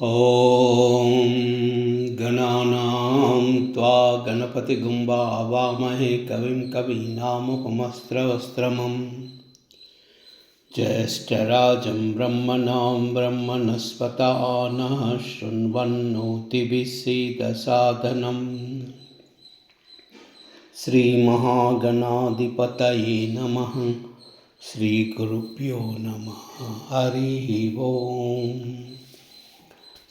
ॐ गणानां त्वा गणपतिगुं वावमहे कविं कवीनामुपमस्त्रवस्त्रमं ज्येष्ठराजं ब्रह्मणां ब्रह्मणस्पत नः शृण्वन्नोतिभिः श्रीमहागणाधिपतये नमः। श्रीगुरुभ्यो नमः। हरिः ओम्।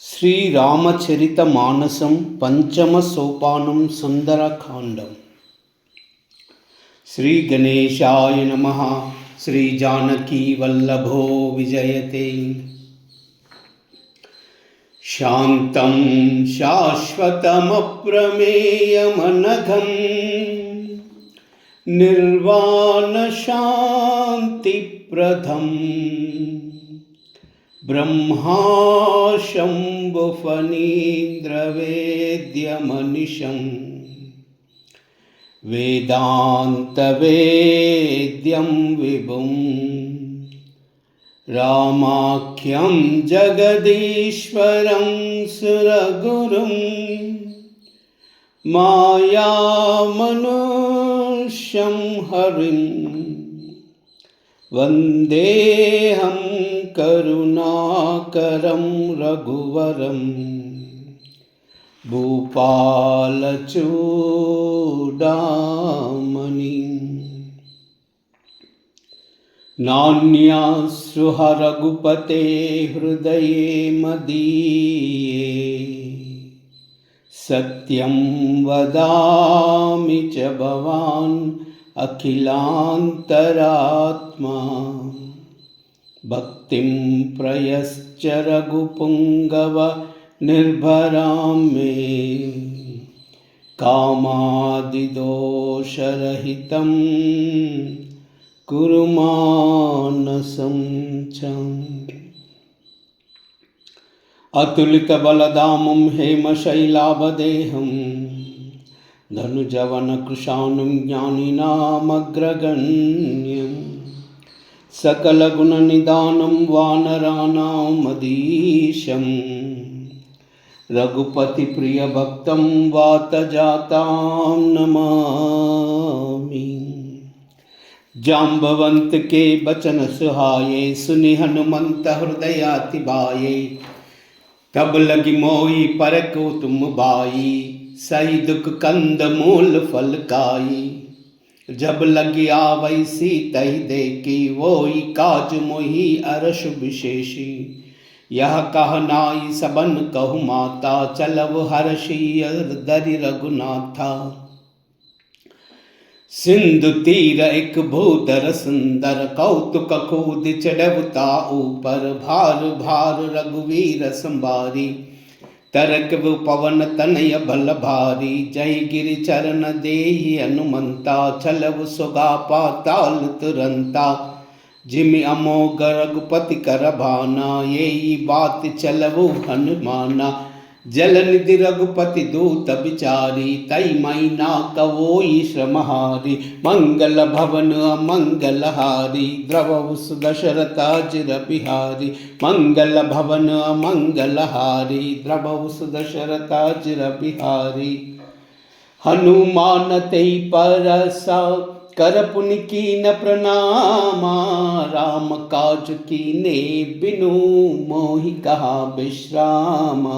श्री रामचरित मानसं पंचम सोपानं सुंदरकांडम। श्री गणेशाय नमः। श्री जानकी वल्लभो विजयते। शांतं शाश्वतमप्रमेयमनघं निर्वाण शांतिप्रदम् ब्रह्मा शम्भुफणीन्द्रवेद्यमनिशं वेदान्तवेद्यं विभुं रामाख्यं जगदीश्वरं सुरगुरुं मायामनुष्यं हरिं वन्देऽहं करुणाकरं रघुवरं भूपालचूडामणिं। नान्याश्रुह रघुपते हृदये मदीये सत्यं वदामि च भवान् अखिलान्तरात्मा। भक्तिं प्रयश्च रघुपुङ्गव निर्भरां मे कामादिदोषरहितं कुरु मानसं च। अतुलितबलधामं हेमशैलाभदेहं धनुजवनकृशानुं ज्ञानिनामग्रगण्यं सकलगुणनिधानं वानराणामधीशं रघुपतिप्रियभक्तं वातजातां नमामि। जाम्बवंत के बचन सुहाये सुनि हनुमंत हृदयातिबाये तब लगी मोई परको तुम बाई सही दुख कंद मूल फल काई। जब लगी आवै सीतहि देखी वोई काज मोहि अरश विशेषी। यह कह नाई सबन कहु माता चलव हर्षि दरि रघुनाथा। सिंधु तीर एक भूधर सुंदर कौतुक कूद चढ़वता ऊपर भार भार रघुवीर संभारी। तरक पवन तनय बल भारी जय गिरि चरण देहि हनुमंता। चलव सुगा पाताल तुरंता जिमि अमोघ रघुपति कर भाना। यही बात चलवु हनुमाना जल निधि रघुपति दूत बिचारी। तई मैना कवोई श्रमहारी मंगल भवन अमंगल हारी। द्रवहु सुदशरथाजिर बिहारी मंगल भवन अमंगल हारी। द्रवहु सुदशरथाजिर बिहारी। हनुमान तेई परसा कर पुनि कीन प्रणामा। राम काज कीने बिनु मोहि कहा विश्रामा।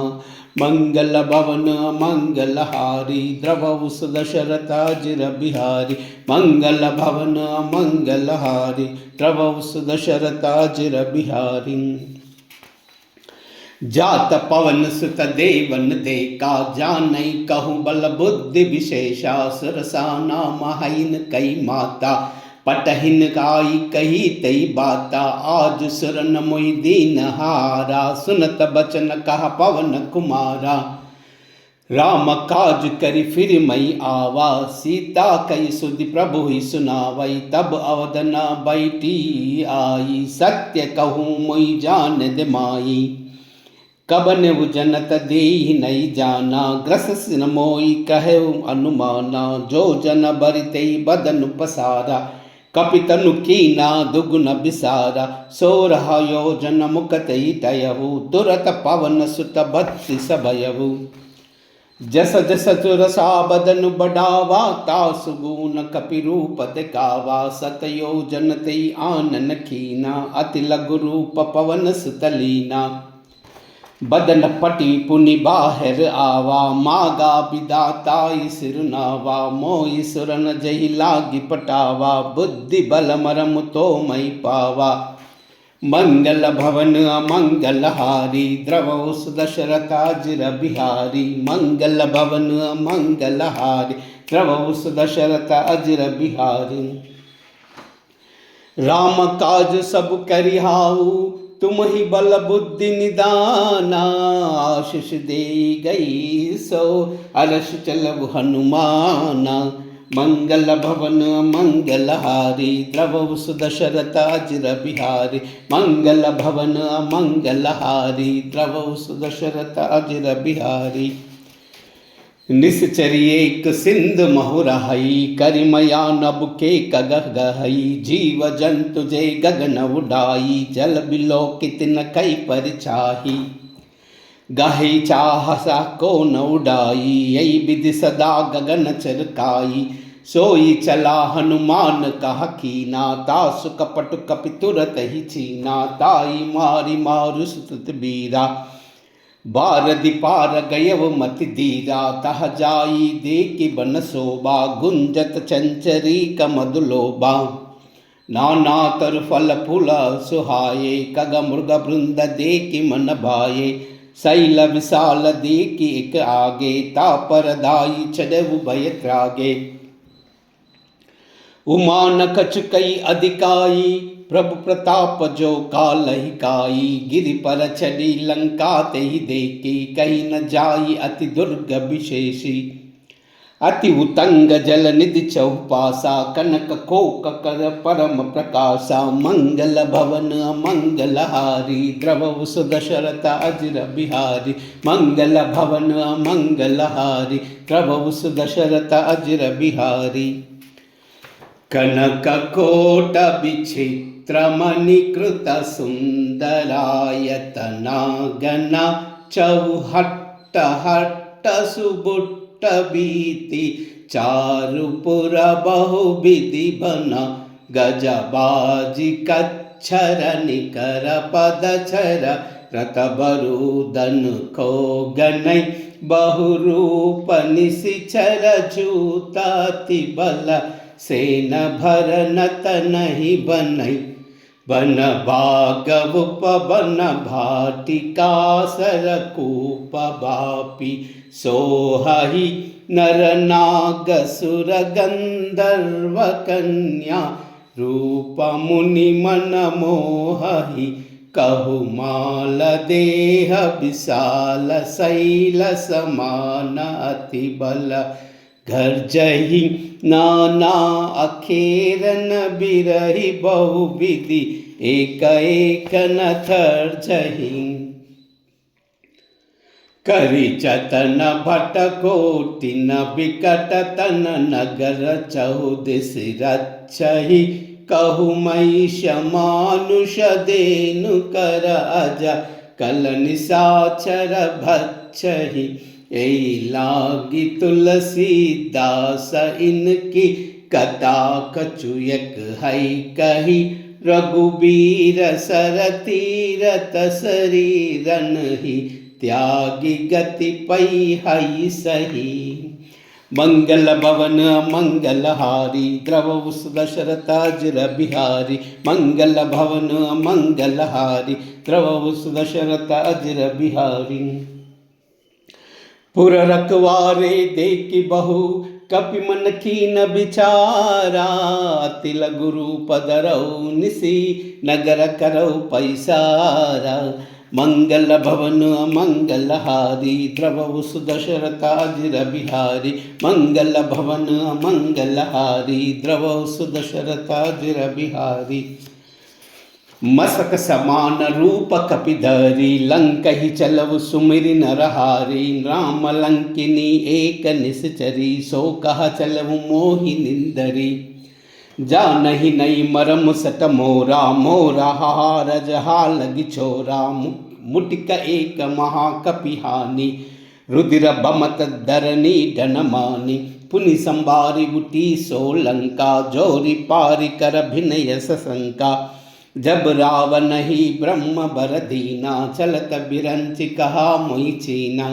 मंगल भवन मंगल हारी द्रवहु सुदशरथाजिर बिहारी। मंगल भवन मंगल हारी द्रवहु सुदशरथाजिर बिहारी। जात पवन सुत देवन देखा जानई कहूँ बल बुद्धि विशेषा। सुरसा नाम हईन कई माता पटहिन गाई कही तई बाता। आज सुरन मोहि दीन हारा सुनत बचन कहा पवन कुमारा। राम काज करि फिर मई आवा सीता कई सुधि प्रभु ही सुनावई। तब अवदन बैठी आई सत्य कहूँ मोहि जान दे माई। कबन जनत देहि नहीं जाना ग्रस मोई कहे अनुमाना। जो जन बरिते बदन पसारा कपितनु कीना दुगुन बिसारा, 16 योजन मुकतई तयहु, दुरत पवन सुत 32 भयहु। जस जस चुरसा बदन बढ़ावा, तासु गुण कपि रूप दिखावा, 7 योजन तई आनन कीना, अति लघु रूप पवन सुत लीना। बदन पटी पुनि बाहर आवा, मागा विदाताई सिरुनावा, मोई सुरन जही लागी पटावा, बुद्धि बल मरम तो मई पावा। मंगल भवन अमंगल हारी, द्रवौ सुदशरथाजिर बिहारी, मंगल भवन अमंगल हारी, द्रवौ सुदशरथ अजिर बिहारी। राम काज सब करिहाऊ, तुम ही बल बुद्धि निदाना, आशीष दे गई सो अरस चलव हनुमाना। मंगल भवन मंगल हारी, द्रवौ सुदशरथ अजिर बिहारी, मंगल भवन मंगल हारी, द्रवौ सुदशरथ अजिर बिहारी। निश्चरी एक सिंध महुरहई, करिमया नभ के कगह गहई, जीव जंतु जे गगन उडाई, जल बिलो कितन कई परिछाही। गाही चाहसा को न उडाई, यही विधि सदा गगन चरकाई, सोई चला हनुमान कहा कीना, तासु कपट कपि तुरत ही छीना, ताई मारी मारु सुत बीरा, बारदि पार गयव मति दीरा, तह जाई देखि बन शोभा, गुंजत चंचरी कमदुलोबा। नाना तर फल फूल सुहाये, कग मृग वृंद देखि मन भाये, शैल विशाल देखि एक आगे, तापर दाई चढ़ऊ भय त्रागे। उमान कछ कई अधिकाई, प्रभु प्रताप जो कालहि काई, गिरि पर चढ़ी लंका तेहि देखी, कहीं न जाई अति दुर्ग विशेषी। अति उतंग जल निधि चौपासा, कनक कोक कर परम प्रकाशा, मंगल भवन मंगल हारी, द्रवौ सुदशरथ अजिर बिहारी, मंगल भवन मंगल हारी, द्रवौ सुदशरथ अजिर बिहारी। कनक कोट विचित्र मणिकृत सुंदरायतना, गना चौहट्ट हट्ट सुबुट्ट बीति, चारुपुर बहुविधि बना, गजबाजी कच्छर निकर पदछर, रतबरुदन को गनई, बहुरूप निशिचर जूताति बल, सेन भरनत नहीं बनई। बन बागवुप बन भाटिका, सरकूप बापी, सोहहि नर नाग सुर गंधर्व कन्या, रूप मुनि मन मोहहि, कहु माल देह विशाल, शैल समान अति बल, घर जही नाना अखेरन बिरही, बहुविधि एक एक न थर जही। करी चतन भट कोटि न बिकट तन, नगर चहुदिस रक्षहि, कहु महिष मानुष देनु कर अजा, कल निशाचर भक्षहि। ऐ लागी तुलसीदास इनकी, कथा कछुयक है कही, रघुबीर सर तीरथ शरीरन ही, त्यागी गति पई हई सही। मंगल भवन मंगल हारी, द्रवौ सुदशरथ अजिर बिहारी, मंगल भवन मंगल हारी, द्रवौ सुदशरथ अजिर बिहारी। पुर रखवारे देखि बहु, कपि मन कीन विचारा, अति लघु रूप धरऊ निसी, नगर करऊ पैसारा। मंगल भवन मंगल हारी, द्रवौ सुदशरथ अजिर बिहारी, मंगल भवन मंगल हारी, द्रवौ सुदशरथ अजिर बिहारी। मसक समान रूप कपिधरी, लंकहि चलव सुमिरि नरहारी, राम लंकिनी एक निश्चरी, सो कह चलव मोहि निंदरी। जा नहीं नहीं मरम सट मोरा मोरा हार जहा लगी छोरा मुटिक एक महाकपिहानी रुधिर बमत धरनी डनमानी पुनि संबारी गुटी सोलंका जोरी पारी कर भिनय सशंका जब रावण ही ब्रह्म बर दीना चलत बिरंच कहा मोई चीना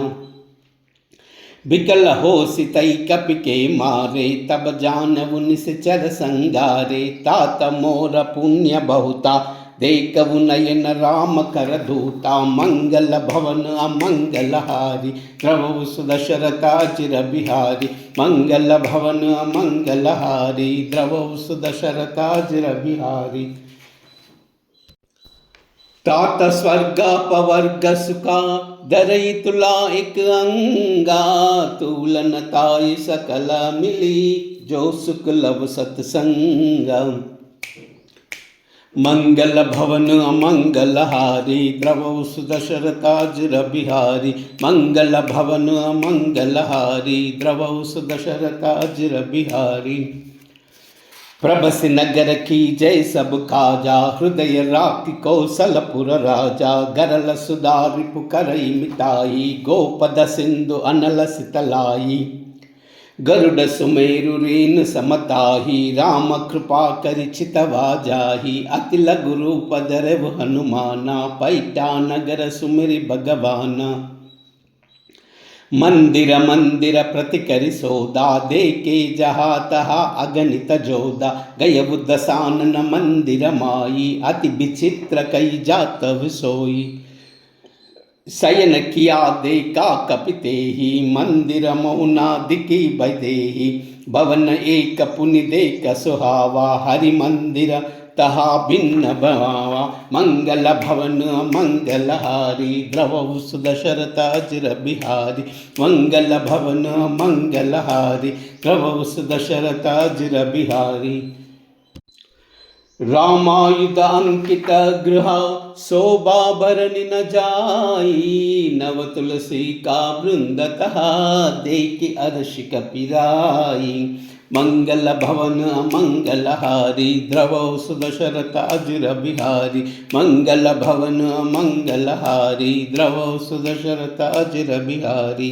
बिकल हो सितई कपि के मारे तब जानवु निश्चर संगारे तात मोर पुण्य बहुता देखु नयन राम कर धूता मंगल भवन अमंगल हारी द्रवु सुदशरथा चिर बिहारी मंगल भवन अमंगल हारी द्रवु सुदशरथा चिर बिहारी तात स्वर्ग पवर्ग सुखा दरई तुला एक अंगा तूलन ताई सकल मिली जो सुख लव सत्संग मंगल भवन अमंगल हारी द्रवौ सुदशरथा चिर बिहारी मंगल भवन अमंगल हारी द्रवौ सुदशरथा चिर बिहारी प्रभस नगर की जय सब काजा हृदय राखि कौशलपुर राजा गरल सुधा रिपु करई मिताई गोपद सिंधु अनल सितलाई गरुड़ सुमेरु रेन समताही राम कृपा करि चितवा जाही अति लघु रूप धरव हनुमाना पैठा नगर सुमिरि भगवाना मंदिर मंदिर प्रतिकरि सोदा दे के जहा तहा अगणित जोदा गय बुद्ध सानन मंदिर माई अति विचित्र कई जात विसोई शयन किया देखा कपिते ही मंदिर मौना दिकी बदेही भवन एक पुनि देख सुहावा हरि मंदिर तहा भिन्न भवावा मंगल भवन मंगल हारी द्रवौ सुदशरथा चिर बिहारी मंगल भवन मंगल हारी द्रवौ सुदशरथा चिर बिहारी रामायुध अंकित गृह शोभा भरनि न जाई नव तुलसी का वृंदतः देखि अर्षि कपिराई मंगल भवन मंगल हारी द्रवौ सुदशरथा चिर बिहारी मंगल भवन मंगल हारी द्रवौ सुदशरथा चिर बिहारी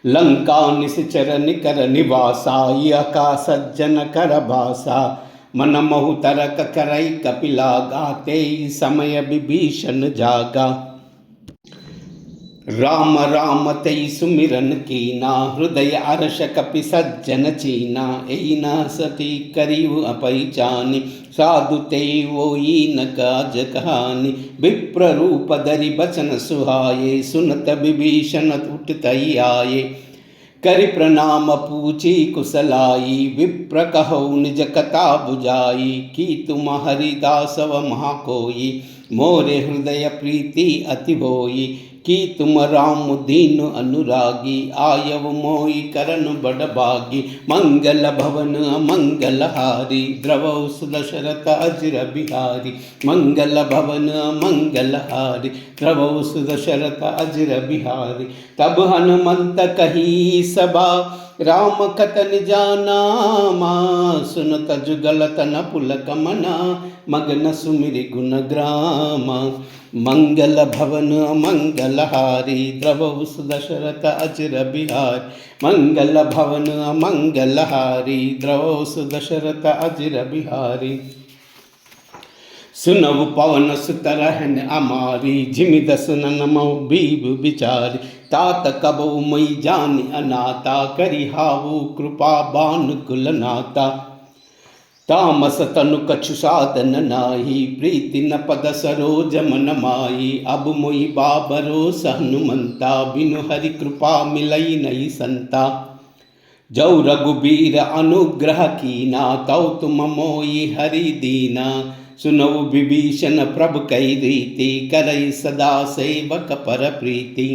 लंका निश्चर निकर निवासा यका सज्जन कर भासा मन महु तरक करई कपिला गाते समय विभीषण जागा राम राम तई सुमिरन कीना हृदय अर्ष कपि सज्जन चीना एना सती करियु अपैचानी साधु ते वोई न काज कहानी विप्र रूप धरि बचन सुहाये सुनत विभीषण उठतई आये करि प्रणाम पूछी कुशलाई विप्र कहो निज कथा बुझाई की तुम हरिदासव महा कोई मोरे हृदय प्रीति अति भोई की तुम राम दीन अनुरागी आयव मोई करन बड़ भागी मंगल भवन मंगल हारी द्रवौ सुदशरथा चिर बिहारी मंगल भवन मंगल हारी द्रवौ सुदशरथा चिर बिहारी तब हनुमंत कही सभा राम कथन जानामा सुनत जुगल तन पुलक मना मगन सुमिरि गुण ग्रामा मंगल भवन मंगल हारी द्रवौ सुदशरथा चिर बिहारी मंगल भवन मंगल हारी द्रवौ सुदशरथा चिर बिहारी सुनव पवन सुत रहन अमारी जिमि दस नमो बीब विचारी तात कबो मई जानि अनाता करि हावु कृपा बान कुल नाता तामस तनु कछु साधन नाही प्रीति न पद सरोज मन माई अब मोई बाबरो हनुमंता बिनु हरि कृपा मिलई नहीं संता जौ रघुबीर अनुग्रह कीना तौ तुम मोई हरि दीना सुनौ विभीषण प्रभु कई रीति करई सदा सेवक पर प्रीति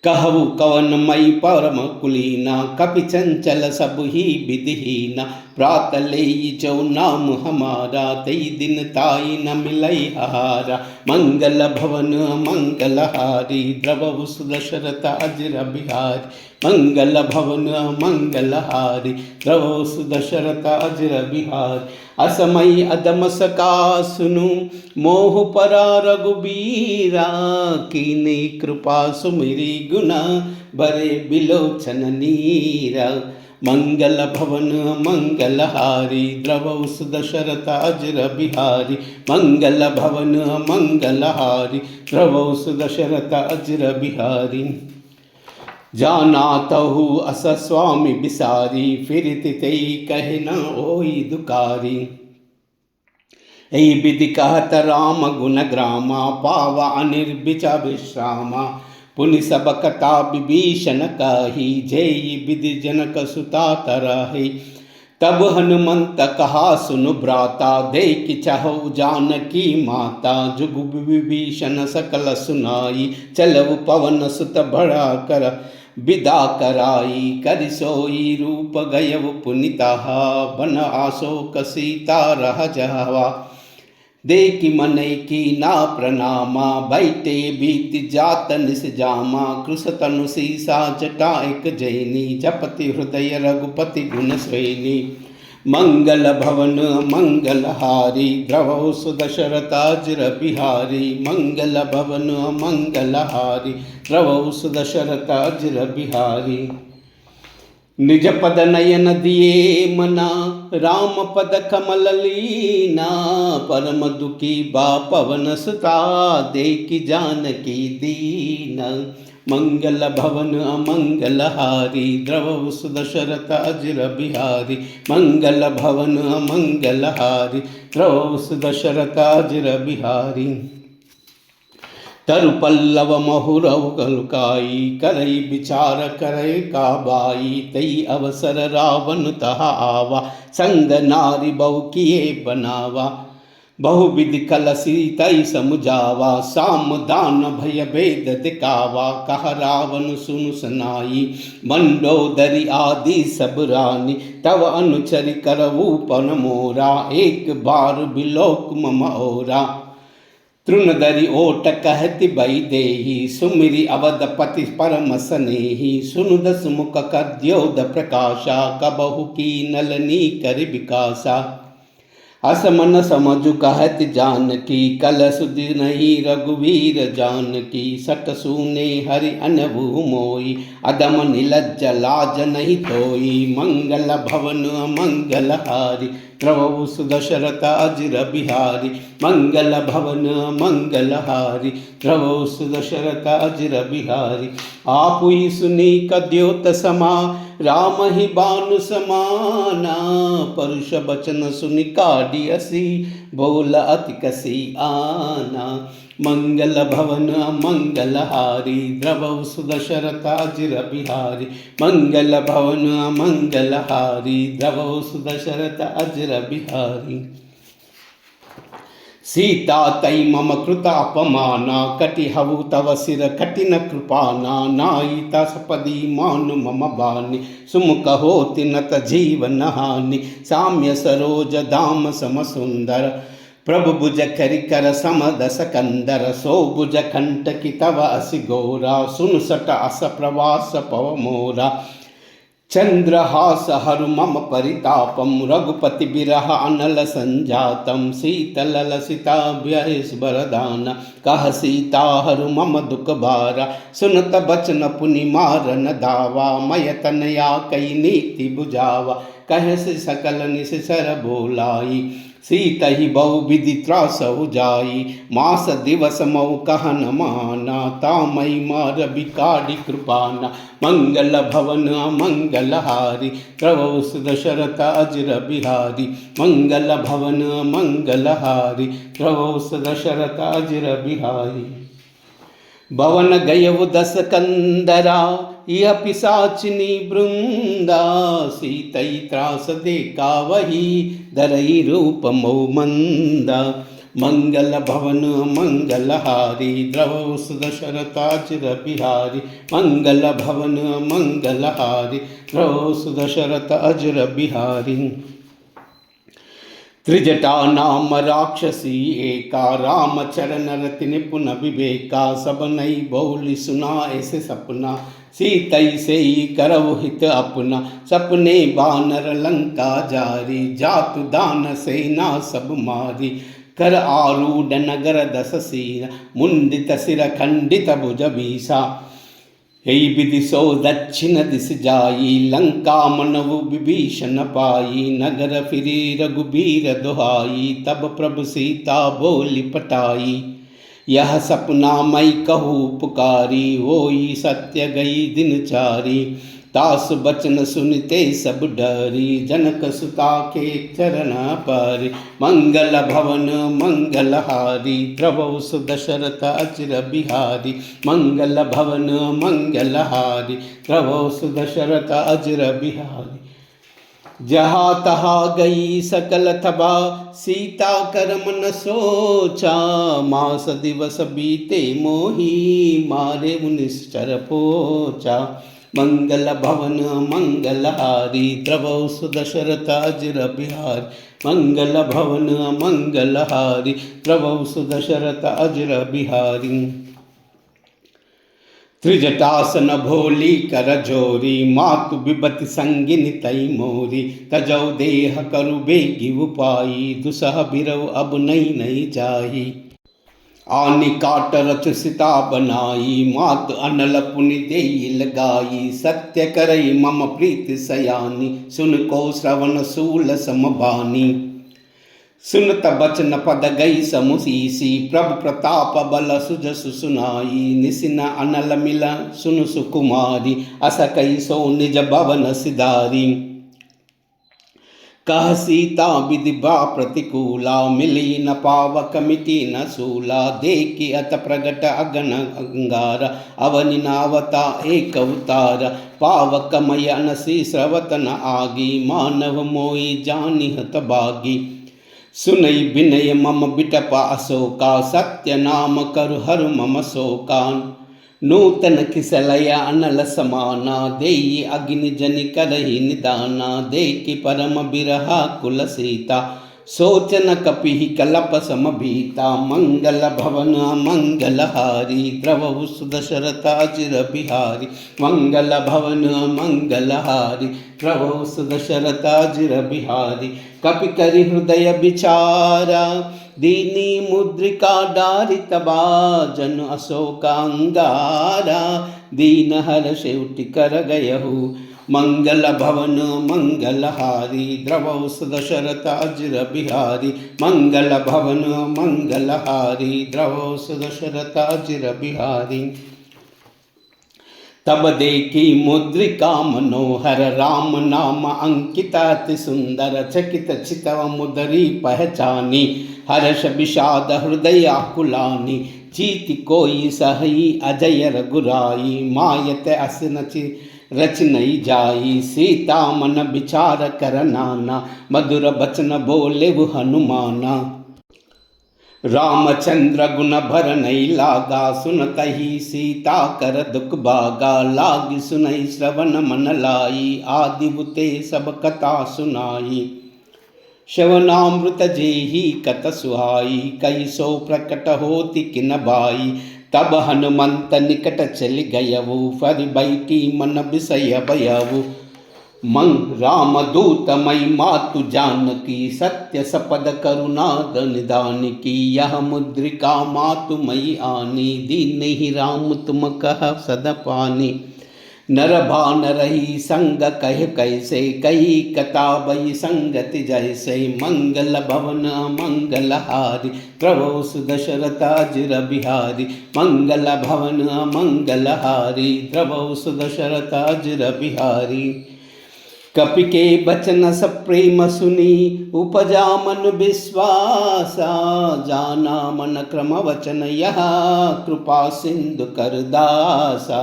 कहु कवन मई परम कुलीना कपि चंचल सब ही विधिहीना प्रात ले जो नाम हमारा तई दिन ताई न मिलई हारा मंगल भवन मंगलहारी द्रवहु सुदशरथ अजिर बिहारी मंगल भवन मंगलहारी द्रवहु सुदशरथ अजिर बिहारी असमय अदम सका सुनु मोह परा रघुबीरा कीनी कृपा सुमिरी गुना बरे बिलोचन नीरा मंगल भवन मंगलहारी द्रवहु सुदशरथ अजिर बिहारी मंगल भवन मंगलहारी द्रवहु सुदशरथ अजिर बिहारी जाना तहु अस स्वामी बिसारी फिरत तेई कहे न ओई दुकारी ऐ विधि कहत राम गुण ग्रामा पावा अनिर्बिचा विश्रामा पुनि सब कथा विभीषण कही जय विधि जनक सुता तरहि तब हनुमंत कहा सुनु भ्राता देख चाहु जानकी माता जुग विभीषण सकल सुनाई चलऊ पवन सुत बड़ा कर विदा कराई कर सोई रूप गयव पुनिता बन आशोक सीता रह जहवा देखी मन की ना प्रणामा बैठे बीत जात निस जामा कृष तनु सीसा जटा एक जैनी जपति हृदय रघुपति गुण स्वैनी मंगल भवन मंगलहारी द्रवहु सुदशरथ अजिर बिहारी मंगल भवन मंगलहारी द्रवहु सुदशरथ अजिर बिहारी निज पद नयन दिए मना राम पद कमल लीना परम दुखी बा पवन सुता देखी जानकी दीना मंगल भवन मंगलहारी द्रवहु सुदशरथ अजिर बिहारी मंगल भवन मंगलहारी द्रवहु सुदशरथ अजिर बिहारी तरु पल्लव महुरव कलकाई करई विचार करे काबाई तई अवसर रावण तहा आवा संग नारी बहु किए बनावा बहुविधि कलसी तई समुझावा साम दान भय भेद दिखावा कह रावण सुन सुनाई मंडोदरी आदि सब रानी तव अनुचरि करवू पन मोरा एक बार बिलोक मम ओरा तृणधरि ओट कहति बई देहि सुमिरि अवधपति परम स्नेहि सुनु दस मुख कद्योद प्रकाशा कबहु की नलनी कर विकासा असमन समझु कहत जानकी कल सुधि नहीं रघुवीर जानकी सट सूने हरि अनभु मोई अदम निलज्ज लाज नहीं तोई मंगल भवन मंगलहारी द्रवहु सुदशरथ अजिर बिहारी मंगल भवन मंगलहारी द्रवहु सुदशरथ अजिर बिहारी आपुई सुनी कद्योत समा राम ही बानु समाना परुष बचन सुनि काढ़ी असी बोल अति कसी आना मंगल भवन मंगलहारी द्रवहु सुदशरथ अजिर बिहारी मंगल भवन मंगलहारी द्रवहु सुदशरथ अजिर बिहारी सीता तई मम कृता अपमाना कटि हवु तव सिर कठिन कृपाना नायिता सपदी मानु मम बानी सुमुख होति नत जीवन हानि साम्य सरोज धाम सम सुंदर प्रभु भुज करिकर समदस कंदर सो भुज कंठ की तव असि गौरा सुन सट अस प्रवास पव मोरा चंद्रहास हरु मम परितापम रघुपति बिरह अनल संजातम शीतल लसिताभ्यस्वरदान कह सीता हरु मम दुख भारा सुनत बचन पुनि मारन दावा मय तनया कई नीति बुझावा कह से सकल निसर बोलाई सीत ही बहु विधि त्रास जाई मास दिवस मऊ कहन माना तामई मार बिकाड़ी कृपाना मंगल भवन मंगलहारी द्रवहु सुदशरथ अजिर बिहारी मंगल भवन मंगलहारी द्रवहु सुदशरथ अजिर बिहारी भवन गयउ दस कंदरा यह पिशाचिनी वृंदा सीतई त्रास देखा वही धरई रूप मऊ मंदा मंगल भवन मंगलहारी द्रवहु सुदशरथ अजिर बिहारी मंगल भवन मंगलहारी द्रवहु सुदशरथ अजिर बिहारी त्रिजटा नाम राक्षसी एका, राम चरण रति निपुण विवेका, सब नई बोली सुना ऐसे सपना, सीतई से ही करव हित अपना, सपने बानर लंका जारी, जातु दान सेना सब मारी, कर आरूढ़ नगर दस सीना, मुंडित सिर खंडित भुज बीसा, यही विदिशो दक्षिण दिश जाई, लंका मनवु विभीषण पाई, नगर फिरी रघुबीर दुहाई, तब प्रभु सीता बोली पटाई, यह सपना मई कहूँ पुकारी, होई सत्य गई दिन चारी, तास बचन सुनते सब डरी, जनक सुता के चरण पर, मंगल भवन मंगलहारी, द्रवौ सुदशरथ अचिर बिहारी, मंगल भवन मंगलहारी, द्रवौ सुदशरथ अचिर बिहारी, जहाँ तहाँ गई सकल थबा, सीता कर मन सोचा, मास दिवस बीते मोही, मारे मुनिश्चर पोचा, मंगल भवन मंगलहारी, द्रवौ सुदशरथ अजिर बिहारी, मंगल भवन मंगलहारी, द्रवौ सुदशरथ अजिर बिहारी, त्रिजटासन भोली कर जोरी, मातु विपति संगिनी तई मोरी, तजौ देह करु बेगी उपाई, दुसह बिरव अब नहीं नहीं जाही, आनि काट रथ सीता बनाई, मात अनल पुनि देई लगाई, सत्य करई मम प्रीति सयानी, सुन को श्रवण सूल समबानी, सुनत बचन पद गई समुसीसी, प्रभु प्रताप बल सुजस सुनाई, निसिन अनल मिल सुन सुकुमारी, अस कई सो निज भवन सिधारी, कह सीता विधि बा प्रतिकूला, मिली न पावक मिटी न सूला, देखी अत प्रगट अगन अंगारा, अवनि नावता एक अवतार, पावक मय अनसी स्रवत न आगी, मानव मोई जानि हत बागी, सुनई विनय मम बिटप अशोका, सत्य नाम करु हर मम शोकान, नूतन किसलया अनल समाना, देई अग्नि जनि करहि निदाना, देखि परम बिरहा कुल सीता, सोचन कपिहि कलप समभीता, मंगल भवन मंगलहारी, द्रवौ सुदशरथ अजिर बिहारी, मंगल भवन मंगलहारी, द्रवौ सुदशरथ अजिर बिहारी, कपि करि हृदय विचारा, दीनी मुद्रिका डारित बाजन अशोकांगारा, दीन हर्ष उठि कर गयहु, मंगल भवन मंगलहारी, द्रवौ सुदशरथ अजिर बिहारी, मंगल भवन मंगलहारी, द्रवौ सुदशरथ अजिर बिहारी, तब देखी मुद्रिका मनोहर, राम नाम अंकित अति सुंदर, चकित चितव मुदरी पहचानी, हर्ष विषाद हृदय आकुलानी, चीति कोई सही अजय रघुराई, मायत अस नचि रच नहीं जाई, सीता मन विचार कर नाना, मधुर बचन बोले वो हनुमाना, रामचंद्र गुण भर नहीं लागा, सुनतहि सीता कर दुख भागा, लाग सुनई श्रवण मन लाई, आदि बुते सब कथा सुनाई, श्रवणामृत जेहि कत सुहाई, कई सो प्रकट होति किन बाई, तब हनुमंत निकट चल गयवु, फर बैठी मन विषय भयवु, मंग राम दूत मई मातु जानकी, सत्य सपद करुणा निदान की, यह मुद्रिका मातु मई आनी, दीन ही राम तुम कह सद पानी, नर भान रही संग कह कैसे, कही कथा बई संगति जैसे, मंगल भवन मंगलहारी, प्रभु सुदशरथ अजिर बिहारी, मंगल भवन मंगलहारी, प्रभु सुदशरथ अजिर बिहारी, कपि के बचन सब प्रेम सुनी, उपजा मन विश्वासा, जाना मन क्रम वचन यह, कृपा सिंधु कर दासा,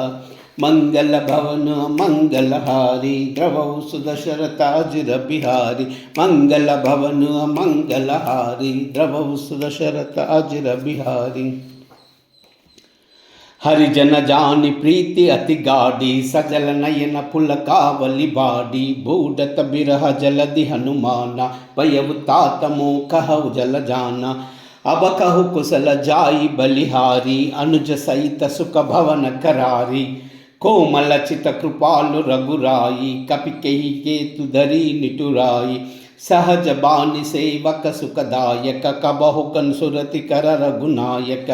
मंगल भवन मंगलहारी, द्रवौ सुदशरथ अजिर बिहारी, मंगल भवन मंगलहारी, द्रवौ सुदशरथ अजिर बिहारी, हरिजन जानि प्रीति अति गाढ़ी सजल नयन पुलकावली बाड़ी बूढ़त बिरह जलधि हनुमाना पयव तात मोह जल जाना अब कहु कुशल जाई बलिहारी अनुज सहित सुख भवन करारी कोमल चित कृपालु रघुराई कपि केहि केतु धरी निटुराई सहज बानी सेवक सुखदायक कबहु कंसुरति कर रघुनायक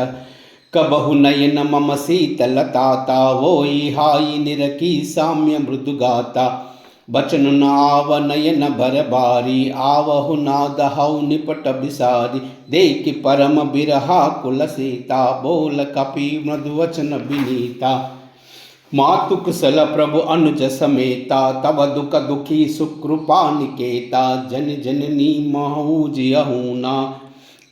कबहु नयन मम शीतलताता वोई हाई निरकी साम्य मृदुगाता बचन नाव नयन भर बारी आवहु नाद हऊ निपट बिसारी देखि परम बिरहा कुल सीता बोल कपि मृदुवचन विनीता मातु कुशल प्रभु अनुज समेता तव दुख दुखी सुकृपा निकेता जन जननी महू जियहूना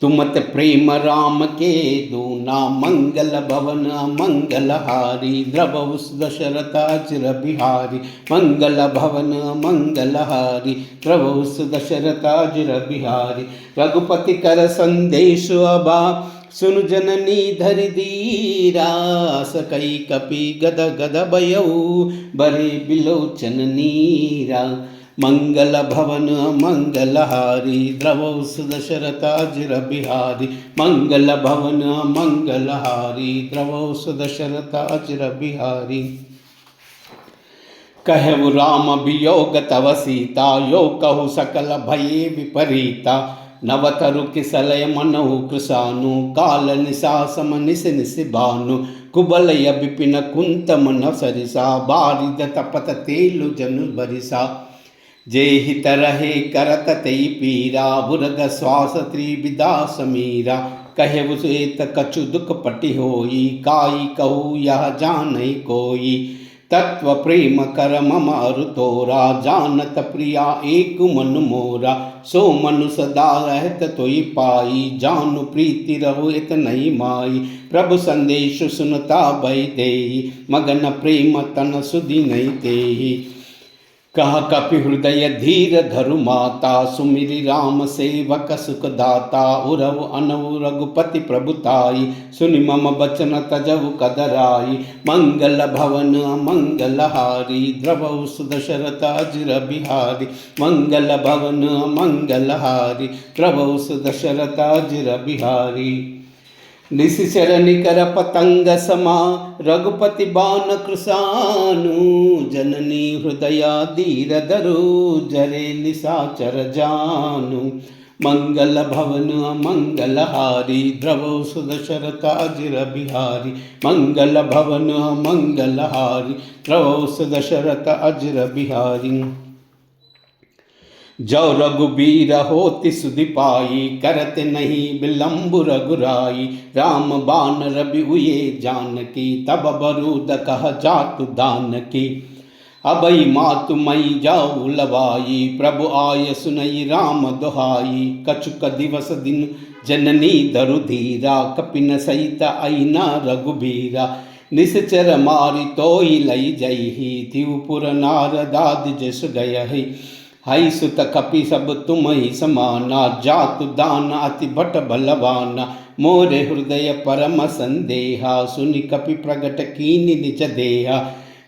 तुमत प्रेम राम के दूना मंगल भवन मंगलहारी द्रवहु दशरथा चिर बिहारी मंगल भवन मंगलहारी द्रवहु दशरथा चिर बिहारी रघुपति कर संदेश अबा सुनु जननी धरि धीरा सकई कपि गद गद बयऊ बरे बिलोचन नीरा मंगल भवन मंगलहारी द्रवहु दशरथा चिर बिहारी मंगल भवन मंगलहारी द्रवहु दशरथा चिर बिहारी कहु राम वियोग तव सीता यो कहु सकल भये विपरीता नवतरु किसलय मनहु कृशानु काल निशा सम निस निस भानु कुबलय विपिन कुंत मन सरिसा बारिद तपत तेलु जनु बरिसा जे हित रहे करत तई पीरा बुरग श्वास त्रिविदा समीरा कहे श्वेत कछु दुख पटि होई काई कहू यह जानई कोई तत्व प्रेम कर मम अरु तोरा जानत प्रिया एक मन मोरा सो मनु सदा रहत तोई पाई जानु प्रीति रहो इत नहीं माई प्रभु संदेश सुनता भय देहि मगन प्रेम तन सुधि नहीं तेहि कह कपि हृदय धीर धरु माता सुमिरि राम सेवक सुखदाता उरव अनव रघुपति प्रभुताई सुनि मम बचन तजहु कदराई मंगल भवन मंगलहारी द्रवहु सुदशरथा चिर बिहारी मंगल भवन मंगलहारी द्रवहु सुदशरथा चिर बिहारी निशिचर निकर पतंग समा रघुपति बान कृशानु जननी हृदया धीर धरु जरे निशाचर जानु मंगल भवन मंगलहारी द्रवहु सुदशरथा चिर बिहारी मंगल भवन मंगलहारी द्रवहु सुदशरथा चिर बिहारी जो रघुबीर होति सुधि पाई करत नहीं विलंबु रघुराई राम बान रवि हुए जानकी तब बरूद कह जातु दानकी अबई मातु मई जाऊ लवाई प्रभु आय सुनई राम दुहाई कछुक दिवस दिन जननी धरु धीरा कपिन सहित अईना रघुबीरा निश्चर मारि तोई लई जई थिवपुर नारदादि जस गयहि हई सुत कपि सब तुम ही समाना जातु दान अति भट बलवाना मोरे हृदय परम संदेहा सुनि कपि प्रगट कीनि निज देहा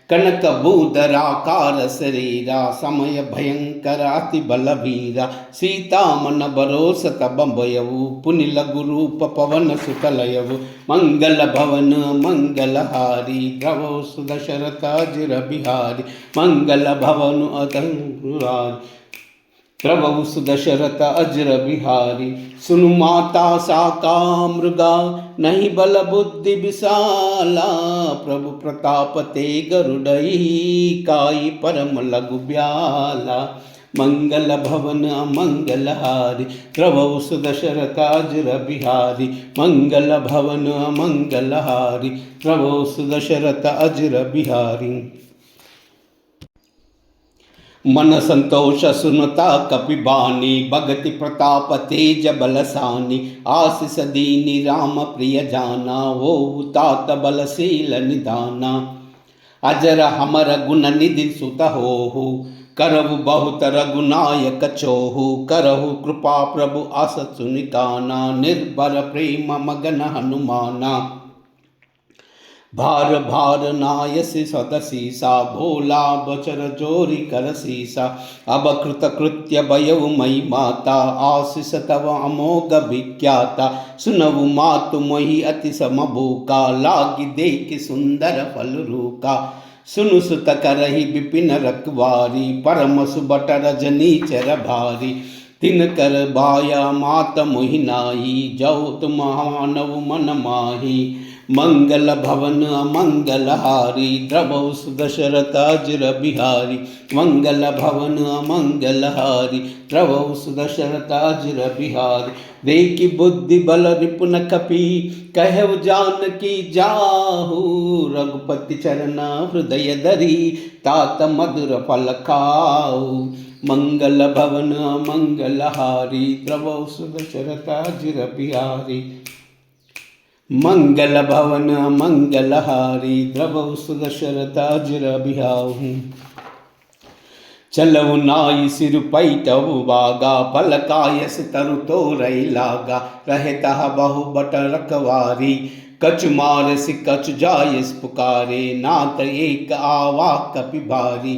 कनक भूधराकार शरीरा समय भयंकर अति बलवीरा सीता मन भरोस तब भयऊ पुनि लघु रूप पवन सुतलयऊ मंगल भवन मंगलहारी द्रवहु सुदशरथा चिर बिहारी मंगल भवन अतंपुरारी द्रवहु सुदशरथा अजर बिहारी सुनु माता साका मृगा नहीं बल बुद्धि विशाला प्रभु प्रताप ते गरुड़ई काई परम लघु ब्याला मंगल भवन मंगलहारी द्रवहु सुदशरथा चिर बिहारी मंगल भवन मंगलहारी द्रवहु सुदशरथा चिर बिहारी मन संतोष सुनता कपि बानी भगति प्रताप तेज बलसानी आशीष दीनी राम प्रिय जाना वो तात बलशील निदाना अजर हमर गुण निधि सुत होहु करहु बहुत रघुनायक चोहु करहु कृपा प्रभु आस सुनिकाना निर्भर प्रेम मगन हनुमाना भार भार नायसि स्वदसीसा भोला बचर जोरी कर सीसा। अब कृत कृत्य भयउ मई माता आशीष तव अमोघ विख्याता। सुनवु मातु मोहि अति समभूका लागी देख सुंदर फल रूका। सुनु सुत करहि विपिन रखवारी परम सुबट रजनी चर भारी। तिन कर बाया मात मोहि नाई जौ तुम मानव मन माही। मंगल भवन अमंगल हारी द्रवौ सुदशरथ अजिर बिहारी। मंगल भवन अमंगल हारी द्रवौ सुदशरथ अजिर बिहारी। देखी बुद्धि बल रिपुन कपि कहु जानकी जाहू। रघुपति चरण हृदय धरी तात मधुर फल खाऊ। मंगल भवन अमंगल हारी द्रवौ सुदशरथ अजिर बिहारी। मंगल भवन मंगलहारी द्रवौ सुदशरथ अजिर बिहाहू। चलऊ नाई सिर पैटऊ बागा पलकायस तरु तोरई लागा। रहता बहु बट रखवारी कछु मारस कछु जायस पुकारे। नाथ एक आवा कपि भारी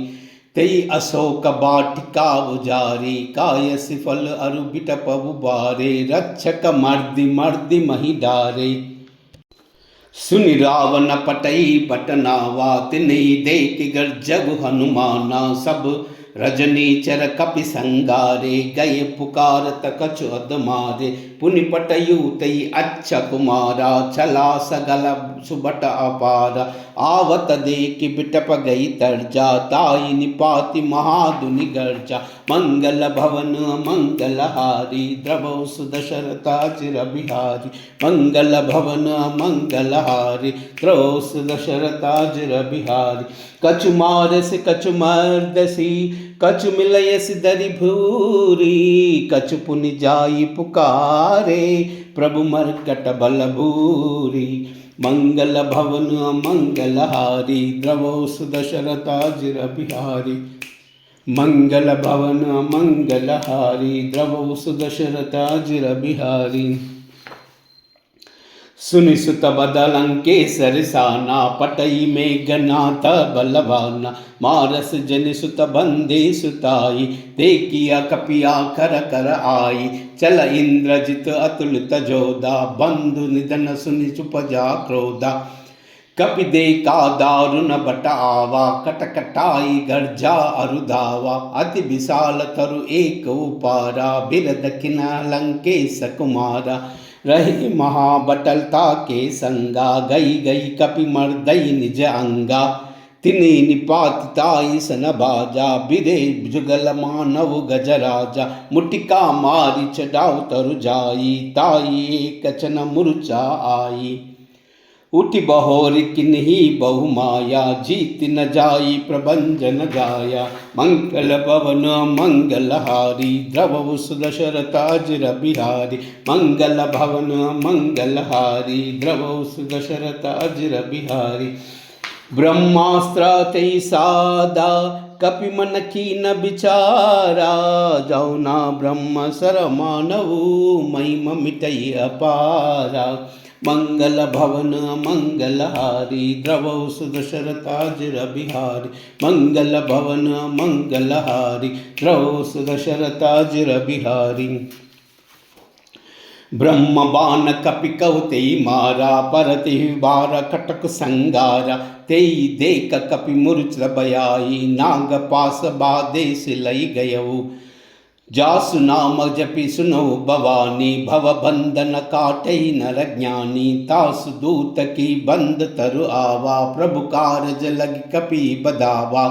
तई अशोक बाटिका उजारी। कायस फल अरु बिटपु बारे रक्षक मर्दि मर्दि मही डारे। सुनि रावण पटई पटनावा तिन्हि देख गर्जब हनुमाना। सब रजनी चर कपि संगारे गए पुकारत कछु अदमारे। पुनि पटयु तई अच्छा कुमारा चला सगल सुबट अपारा। आवत देख बिटप गई तरजा ताई निपाति महादुनि गर्जा। मंगल भवन मंगल हारी द्रवौ सुदशरथ अजिर बिहारी। मंगल भवन मंगल हारी द्रवौ सुदशरथ अजिर बिहारी। कछु मारस कछु मर्दसी कछु मिलयस दरि भूरी। कछु पुनि जाई पुकारे प्रभु मरकट बल भूरी। मंगल भवन मंगल हारी द्रवौ सुदशरथ अजिर बिहारी। मंगल भवन मंगल हारी द्रवौ सुदशरथ अजिर बिहारी। सुनि सुत बदलंकेसर साना पटई मेघनाथ बलवाना। मारस जन सुत बंदे सुताई देखिया कपिया कर कर आई। चल इंद्रजित अतुलित जोधा बंधु निधन सुनि चुपजा क्रोधा। कपि देखा दारुण बट आवा कटकटाई गर्जा अरुधावा। अति विशाल तरु एक उपारा बिरद किन लंकेश कुमारा। रही महाबटलता के संगा गई गई कपि मर्दई निज अंगा। तिनि निपातिताई सन बाजा बिरे जुगल मानव गजराजा। मुटिका मारी चढ़ाऊ तरु जाई ताई कचन मूर्छा आई। उठि बहोर किन्ही बहु माया जीत न जाई प्रभंजन जाया। मंगल भवन मंगल हारी द्रवौ सुदशरथ अजिर बिहारी। मंगल भवन मंगल हारी द्रवौ सुदशरथ अजिर बिहारी। ब्रह्मास्त्र तै सादा कपि मन कीन विचारा। जौना ब्रह्म सर मानवु महिमा मिटई अपारा। मंगल भवन मंगल हारी द्रवौ सुदशरथ अजिर बिहारी। मंगल भवन मंगल हारी द्रवौ सुदशरथ अजिर बिहारी। ब्रह्म बाण कपि कहु तेई मारा परति बार कटक संगारा। तेई देख कपि मूर्छ बयाई नाग पास बादेश लई गयऊ। जासु नाम जपि सुनो भवानी भव बंधन काटई नर ज्ञानी। तासु दूत की बंद तरु आवा प्रभु कारज लग कपि बदावा।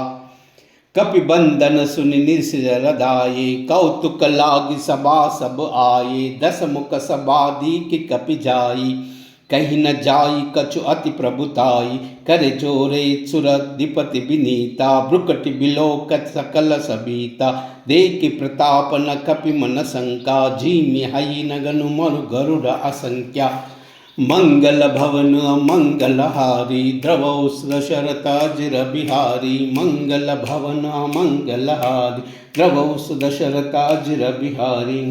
कपि बंधन सुनि निसिर दाये कौतुक लाग सभा सब आये। दस मुख सबादी की कपि जाई कहीं न जाई कछु अति प्रभुताई। करे चोरे सुरधिपति विनीता भ्रुकटि बिलोकत सकल सबीता। देखि प्रताप न कपि मन शंका झीमि हई नगनु मरु गरुड़ असंख्या। मंगल भवन मंगल हारी द्रवौ सुदशरथ अजिर बिहारी। मंगल भवन मंगल हारी द्रवौ सुदशरथ अजिर बिहारी।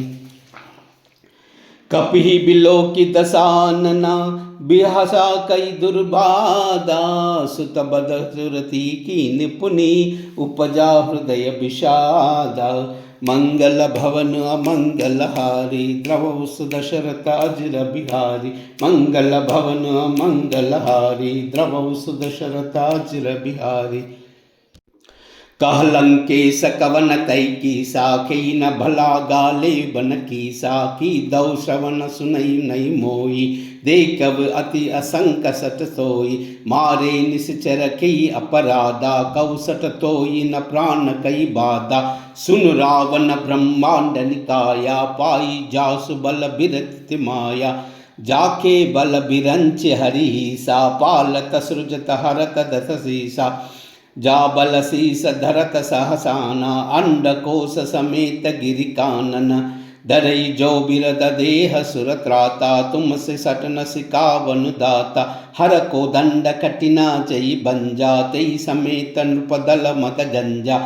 कपि बिलोकि दशानना बिहसा कई दुर्बाधा सुत बद सुरति की निपुणी उपजा हृदय विषादा मंगल भवन अमंगलहारी द्रवौ सुदशरथ अजिर बिहारी मंगल भवन अमंगलहारी द्रवौ सुदशरथ अजिर बिहारी कहलंकेश कवन तै की साखी न भला गाले बन की साखी दौ श्रवण सुनई नई मोई देखब अति असंक सट सोई मारे निश्चर कई अपराधा कौसट तोई न प्राण कई बाधा सुन रावण ब्रह्मांड निकाया पाई जासु बल बिरत माया जाके बल बिरंच हरि सा पालत सृजत हरत दस सीसा जा बल शीस धरत सहसाना अंडकोश समेत गिरि कानन धरई जो बिरद देह सुरत्राता तुमसे सटन सिकावन दाता हर को दंड कटिना चई बंजा तेई समेत नृपदल मत गंजा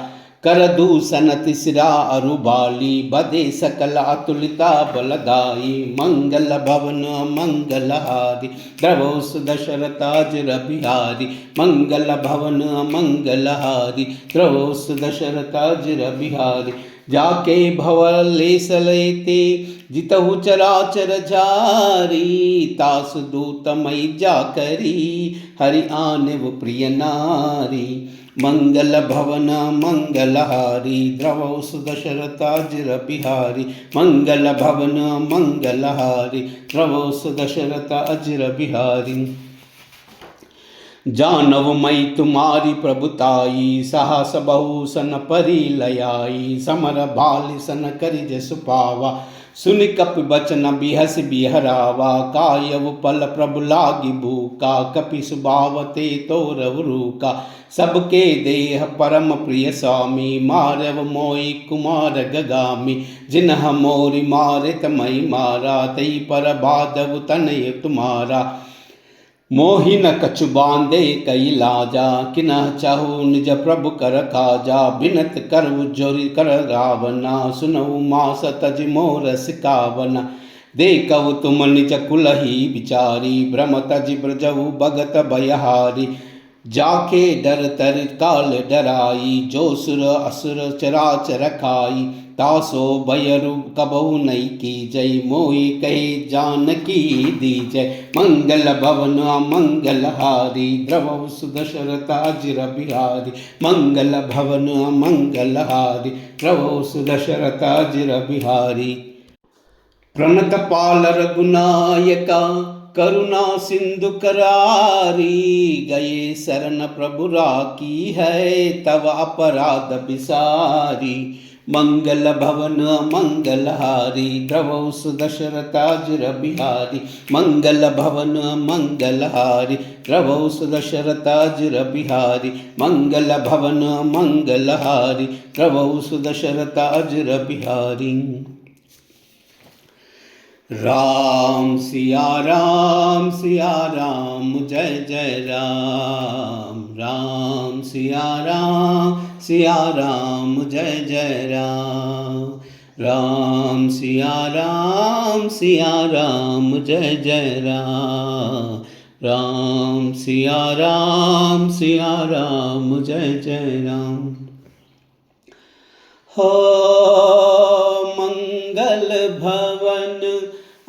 कर दूषण तिसरा अरुबाली बदे सकल अतुलिता बलदाई मंगल भवन मंगलहारी द्रवौ सुदशरथाजिर बिहारी मंगल भवन मंगलहारी द्रवौ सुदशरथाजिर बिहारी जाके भवलेस लेते जितहु चराचर जारी तास दूतमयी जाकरी हरि आनेव प्रिय नारी मंगल भवन मंगलहारी द्रवौ सुदशरथाजिर बिहारी मंगल भवन मंगलहारी द्रवौ सुदशरथाजिर बिहारी जानव मई तुम्हारी प्रभुताई साहस बहु सन परी लयाई समर भाल सन करि जसु पावा सुन कपि बचन बिहस बिहरावा कायव पल प्रभु लागी भूका कपि सुभावते तोरव रूका सबके देह परम प्रिय स्वामी मारव मोई कुमार गगामी जिन्ह मोरी मारित मई मारा तई पर बाधव तनय तुम्हारा मोहि न कछु बांधे कई लाजा किन्ह चाहु निज प्रभु कर काजा बिनत करु जोरी कर रावना सुनऊ मास तज मोर सिकावना देखऊ तुम निज कुलही विचारी भ्रम तज ब्रजऊ भगत भयहारी जाके डर तर काल डराई जो सुर असुर चराचर खाई तासो भयरु कबहु नई की जय मोई कही जानकी दी जय मंगल भवन मंगलहारी द्रवौ सुदशरथाजिर बिहारी मंगल भवन मंगलहारी द्रवौ सुदशरथाजिर बिहारी प्रणत पाल रघुनायका करुणा सिंधु करारी गए शरण प्रभु राखी है तव अपराध बिसारी मंगल भवन मंगलहारी द्रवौ सुदशरथाजिर बिहारी मंगल भवन मंगलहारी द्रवौ सुदशरथाजिर बिहारी मंगल भवन मंगलहारी द्रवौ सुदशरथाजिर बिहारी राम सिया राम जय जय राम राम सिया राम जय जय राम राम सिया राम जय जय राम राम सिया राम जय जय राम हो मंगल भवन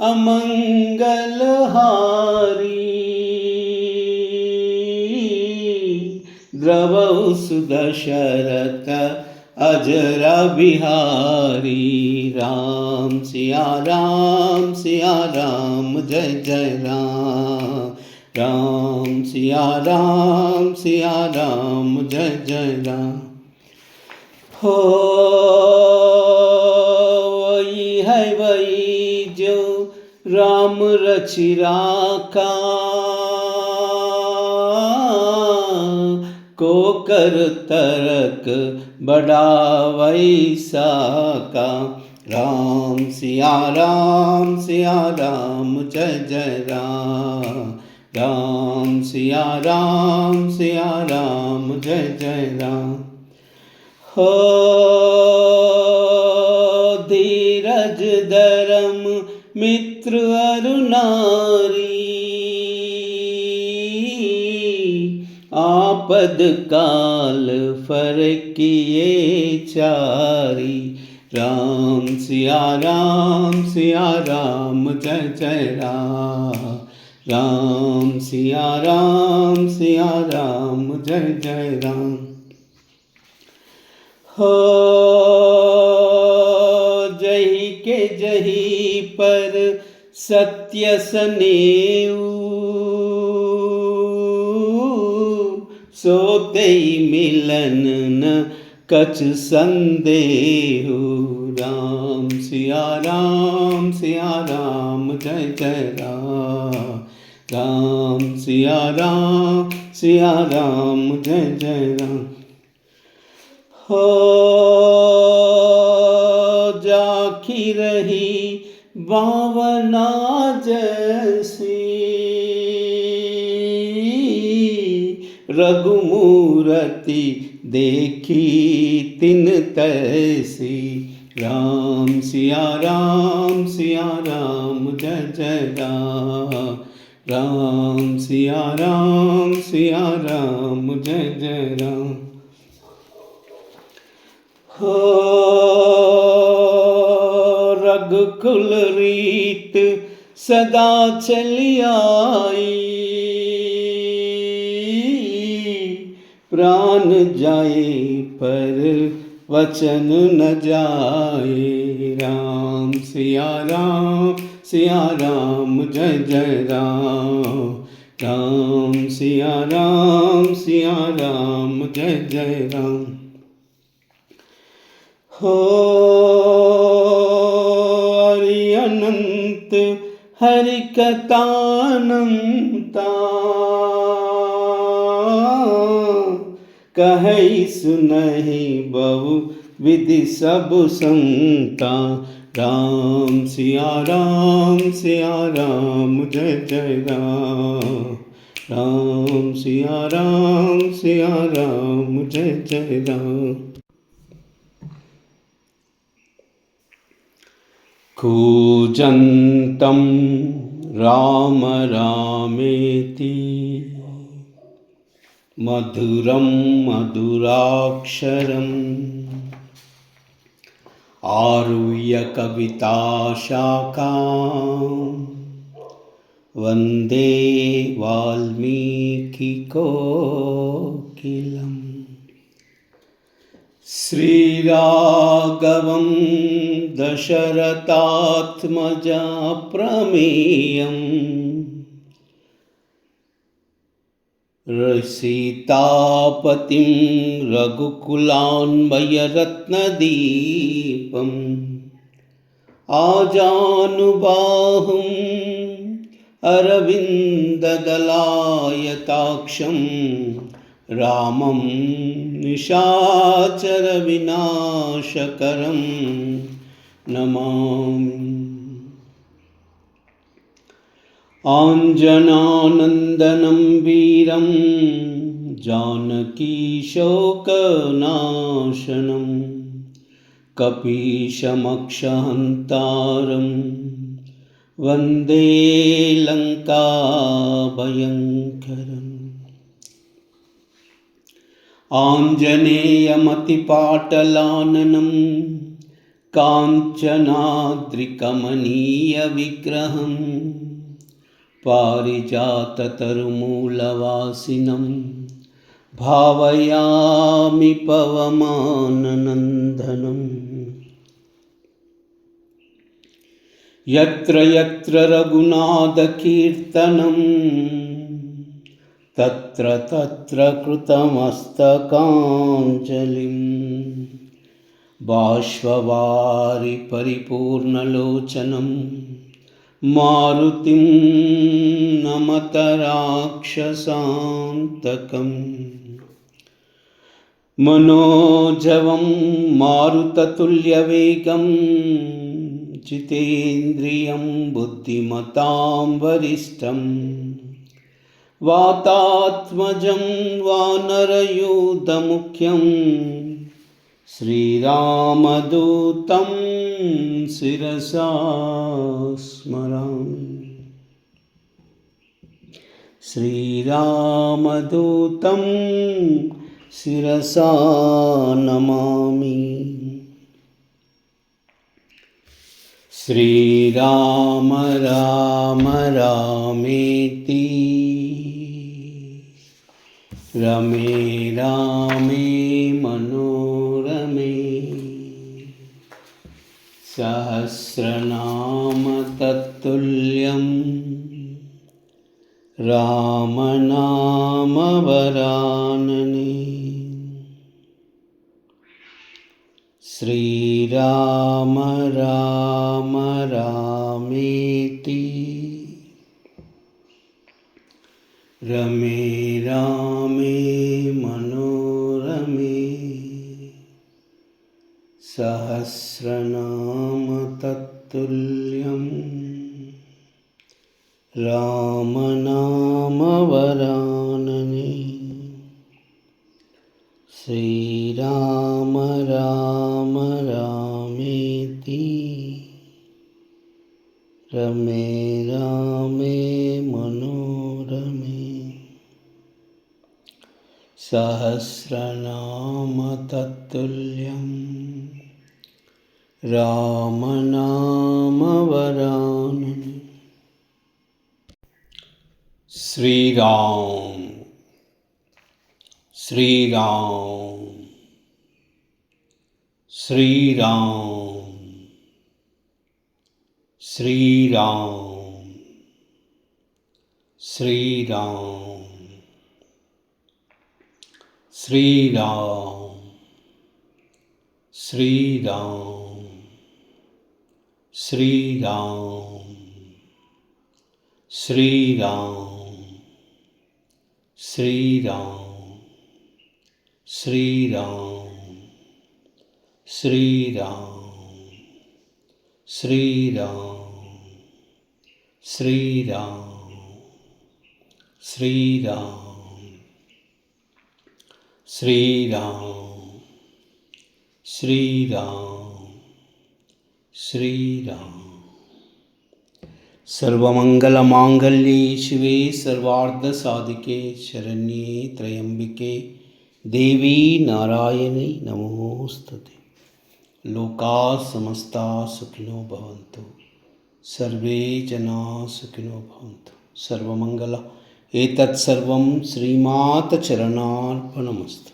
अमंगल हारी द्रवौ सुदशरथ अजर बिहारी राम सिया राम जय जय राम राम सिया राम जय जय राम हो वही है वही जो राम रचि राखा को कर तरक बड़ा वैसा का राम सिया राम जय जय राम राम सिया राम जय जय राम हो धीरज धर्म मित्र अरु नारी आपद काल फरकिए चारी। राम सिया राम जय जय राम। राम सिया राम जय जय राम। हो जही के जही पर सत्य सनेऊ, सोते मिलन न कछ संदेहु। राम सिया राम जय जय राम। राम सिया राम जय जय राम। हो जाखी रही बावना जैसी, रघुमूरति देखी तिन तैसी। राम सिया राम जय जय राम। राम सिया राम जय जय राम। हो रघुकुल रीत सदा चली आई, प्राण जाए पर वचन न जाए। राम सिया राम जय जय राम। राम सिया राम जय जय राम। हो हरि अनंत हरि कथानंता, कहई सुनहि बहु विधि सब संता। राम सिया राम जय जय राम। राम सिया राम जय जय राम। कूजन्तं राम रामेति, मधुरं मधुराक्षरम्, आरुह्य कविताशाखां वन्दे वाल्मीकिकोकिलम्। श्रीराघवं दशरथात्मजा प्रमेयम्, सीतापतिं रघुकुलान्वयरत्नदीपम्, आजानुबाहुम् अरविन्ददलायताक्षं, रामं निशाचरविनाशकरं नमामि। आञ्जनानन्दनं वीरं जानकीशोकनाशनं, कपीशमक्षहन्तारं वन्दे लङ्काभयङ्करम्। आञ्जनेयमतिपाटलाननं काञ्चनाद्रिकमनीयविग्रहं, पारिजाततरुमूलवासिनं भावयामि पवमाननन्दनम्। यत्र यत्र रघुनाथकीर्तनं, तत्र तत्र कृतमस्तकाञ्जलिं, बाष्पवारि परिपूर्णलोचनं, मारुतिं नमत राक्षसान्तकम्। मनोजवं मारुततुल्यवेगं, जितेन्द्रियं बुद्धिमतां वरिष्ठं, वातात्मजं वानरयूथमुख्यं, श्रीरामदूतं शिरसा स्मरामि। श्रीरामदूतं शिरसा नमामि। श्रीराम राम रामेति रमे रामे मनोरमे सहस्रनाम तत्तुल्यं रामनाम वरानने। श्रीराम राम रामेति रमे रामे मनोरमे सहस्रनाम तत्तुल्यं रामनाम वरानने। श्रीराम राम रामेति रमे रामे मनोरमे सहस्रनाम तत्तुल्यं रामनाम वरानने। श्री राम श्री राम श्री राम श्री राम श्री राम श्री राम श्री राम श्री राम श्री राम श्री राम श्री राम श्री राम श्री राम श्री राम श्री राम श्री राम श्री राम श्री राम। सर्वमंगलमांगल्ये शिवे सर्वार्धसाधिके शरण्ये त्र्यंबके देवी नारायणी नमोस्तुते। लोकाः समस्ताः सुखिनो भवन्तु, सर्वे जनाः सुखिनो भवन्तु। सर्वमंगल एतत् सर्वं श्रीमाता चरणार्पणमस्तु।